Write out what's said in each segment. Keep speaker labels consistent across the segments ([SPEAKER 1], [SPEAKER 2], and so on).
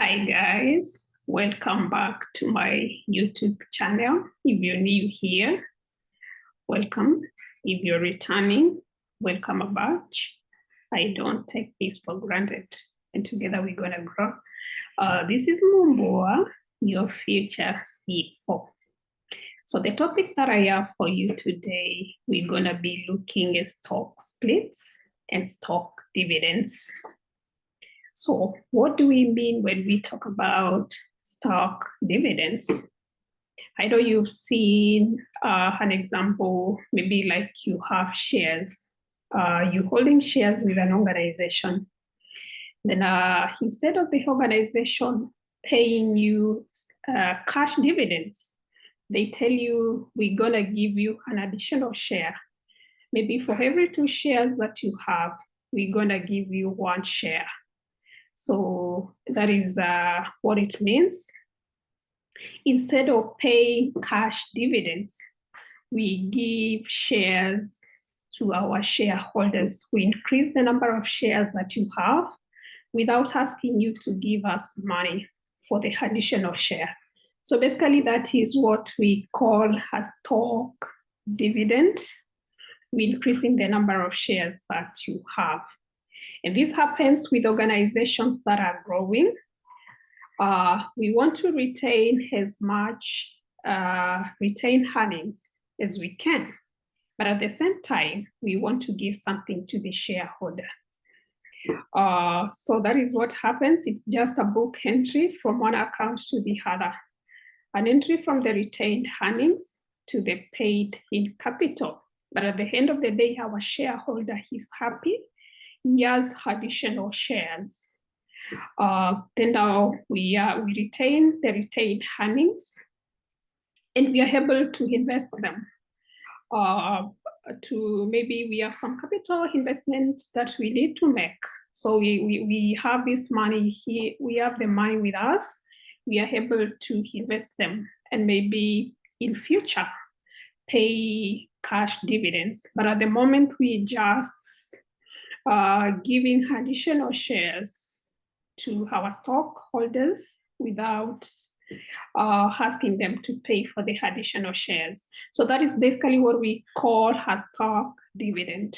[SPEAKER 1] Hi guys, welcome back to my YouTube channel. If you're new here, welcome. If you're returning, welcome back. I don't take this for granted, and together we're gonna grow. This is Mumboa, your future CFO. So the topic that I have for you today, we're gonna be looking at stock splits and stock dividends. So what do we mean when we talk about stock dividends? I know you've seen an example, maybe like you have shares, you're holding shares with an organization. Then instead of the organization paying you cash dividends, they tell you, we're gonna give you an additional share. Maybe for every 2 shares that you have, we're gonna give you 1 share. So that is what it means. Instead of paying cash dividends, we give shares to our shareholders. We increase the number of shares that you have without asking you to give us money for the additional share. So basically that is what we call a stock dividend. We're increasing the number of shares that you have. And this happens with organizations that are growing. We want to retain as much retained earnings as we can. But at the same time, we want to give something to the shareholder. So that is what happens. It's just a book entry from one account to the other. An entry from the retained earnings to the paid in capital. But at the end of the day, our shareholder is happy. He has additional shares. Then now we retain the retained earnings, and we are able to invest them. To maybe we have some capital investment that we need to make. So we have this money here, we have the money with us, we are able to invest them and maybe in future pay cash dividends. But at the moment, we just giving additional shares to our stockholders without asking them to pay for the additional shares. So that is basically what we call a stock dividend.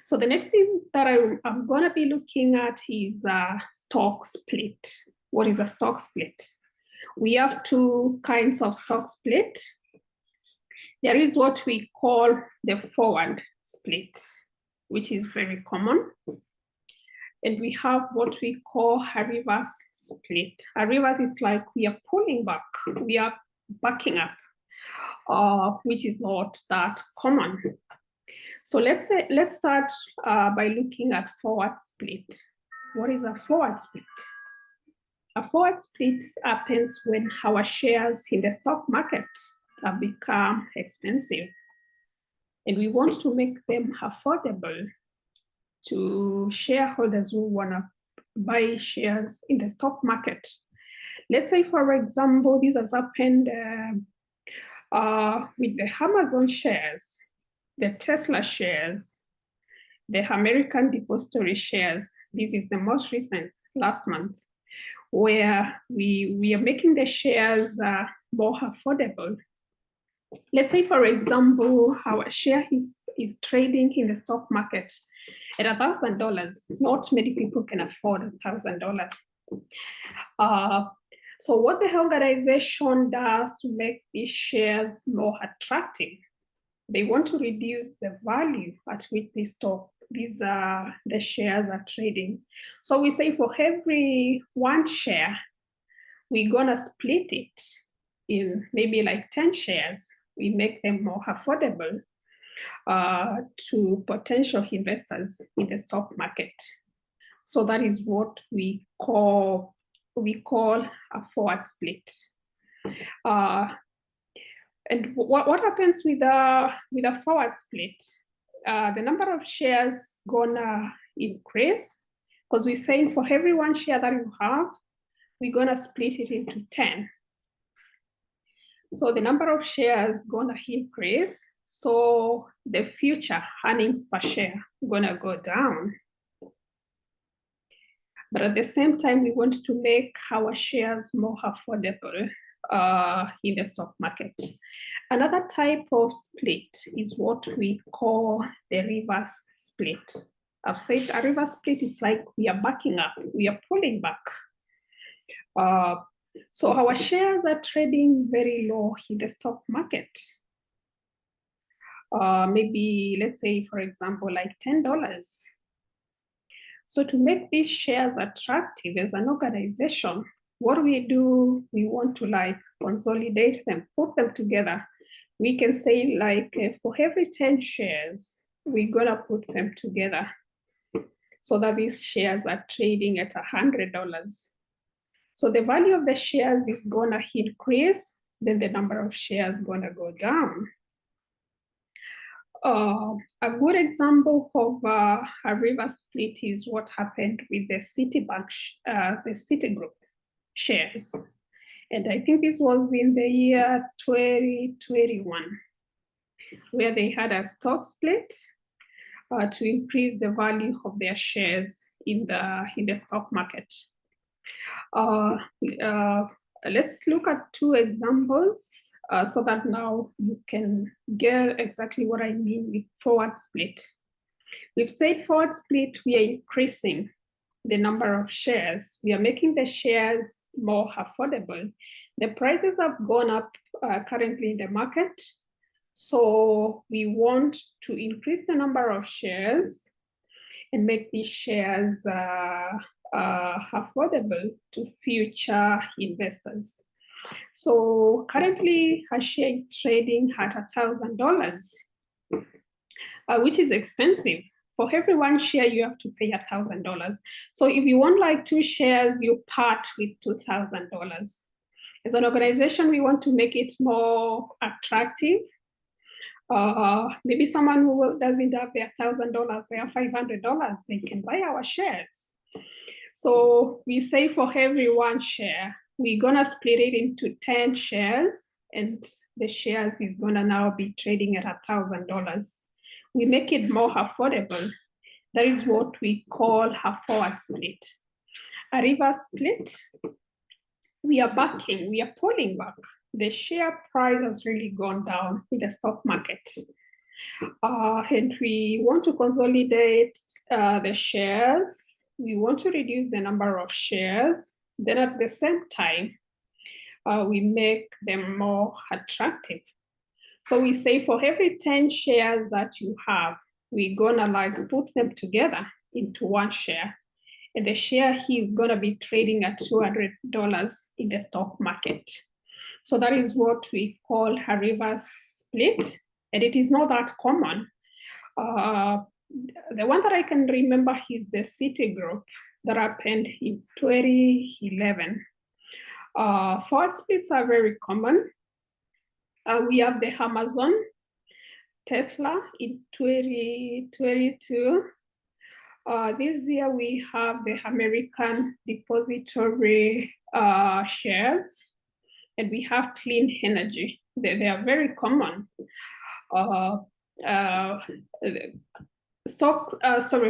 [SPEAKER 1] So the next thing that I'm going to be looking at is a stock split. What is a stock split? We have 2 kinds of stock split. There is what we call the forward split, which is very common. And we have what we call a reverse split. A reverse, it's like we are pulling back, we are backing up, which is not that common. So let's start by looking at forward split. What is a forward split? A forward split happens when our shares in the stock market have become expensive, and we want to make them affordable to shareholders who want to buy shares in the stock market. Let's say, for example, this has happened with the Amazon shares, the Tesla shares, the American Depository shares. This is the most recent, last month, where we are making the shares more affordable. Let's say, for example, our share is trading in the stock market at $1,000. Not many people can afford $1,000. So what the organization does to make these shares more attractive, they want to reduce the value at which the shares are trading. So we say for every 1 share, we're gonna split it in maybe like 10 shares. We make them more affordable to potential investors in the stock market. So that is what we call a forward split. And what happens with a forward split? The number of shares gonna increase, because we're saying for every 1 share that you have, we're gonna split it into 10. So the number of shares gonna increase. So the future earnings per share gonna go down. But at the same time, we want to make our shares more affordable in the stock market. Another type of split is what we call the reverse split. I've said a reverse split, it's like we are backing up, we are pulling back. So our shares are trading very low in the stock market. Maybe let's say, for example, like $10. So to make these shares attractive as an organization, what we do, we want to like consolidate them, put them together. We can say like for every 10 shares, we're gonna put them together so that these shares are trading at $100. So the value of the shares is gonna increase, then the number of shares gonna go down. A good example of a reverse split is what happened with the Citibank, the Citigroup shares. And I think this was in the year 2021, where they had a stock split to increase the value of their shares in the stock market. Let's look at two examples so that now you can get exactly what I mean with forward split. We've said forward split, we are increasing the number of shares. We are making the shares more affordable. The prices have gone up currently in the market. So we want to increase the number of shares and make these shares affordable to future investors. So currently, a share is trading at $1,000, which is expensive. For every one share, you have to pay $1,000. So if you want like 2 shares, you part with $2,000. As an organization, we want to make it more attractive. Maybe someone who doesn't have their $1,000, they have $500, they can buy our shares. So we say for every 1 share, we're gonna split it into 10 shares, and the shares is gonna now be trading at $1,000. We make it more affordable. That is what we call a forward split. A reverse split, we are backing, we are pulling back. The share price has really gone down in the stock market. And we want to consolidate the shares. We want to reduce the number of shares. Then at the same time, we make them more attractive. So we say for every 10 shares that you have, we're gonna like put them together into 1 share. And the share is gonna be trading at $200 in the stock market. So that is what we call a reverse split. And it is not that common. The one that I can remember is the Citigroup that happened in 2011. Forward splits are very common. We have the Amazon, Tesla in 2022. This year we have the American Depository shares, and we have clean energy. They are very common.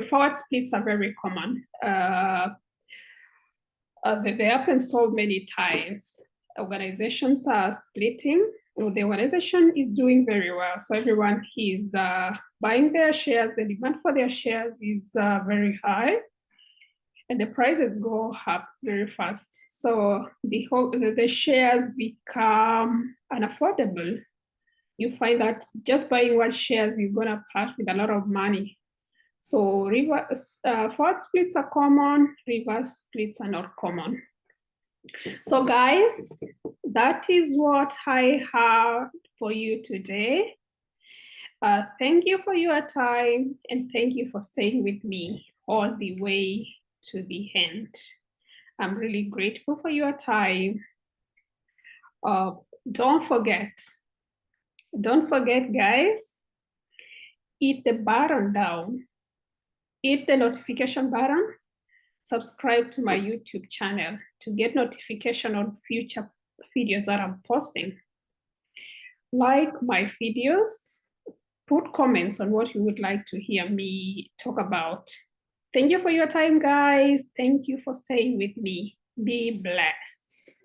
[SPEAKER 1] Forward splits are very common. They happen so many times. Organizations are splitting. The organization is doing very well. So everyone is buying their shares. The demand for their shares is very high, and the prices go up very fast. So the shares become unaffordable. You find that just buying 1 shares, you're gonna part with a lot of money. So forward splits are common, reverse splits are not common. So guys, that is what I have for you today. Thank you for your time, and thank you for staying with me all the way to the end. I'm really grateful for your time. Don't forget guys, hit the button down, hit the notification button, subscribe to my YouTube channel to get notification on future videos that I'm posting. Like my videos, put comments on what you would like to hear me talk about. Thank you for your time, guys. Thank you for staying with me. Be blessed.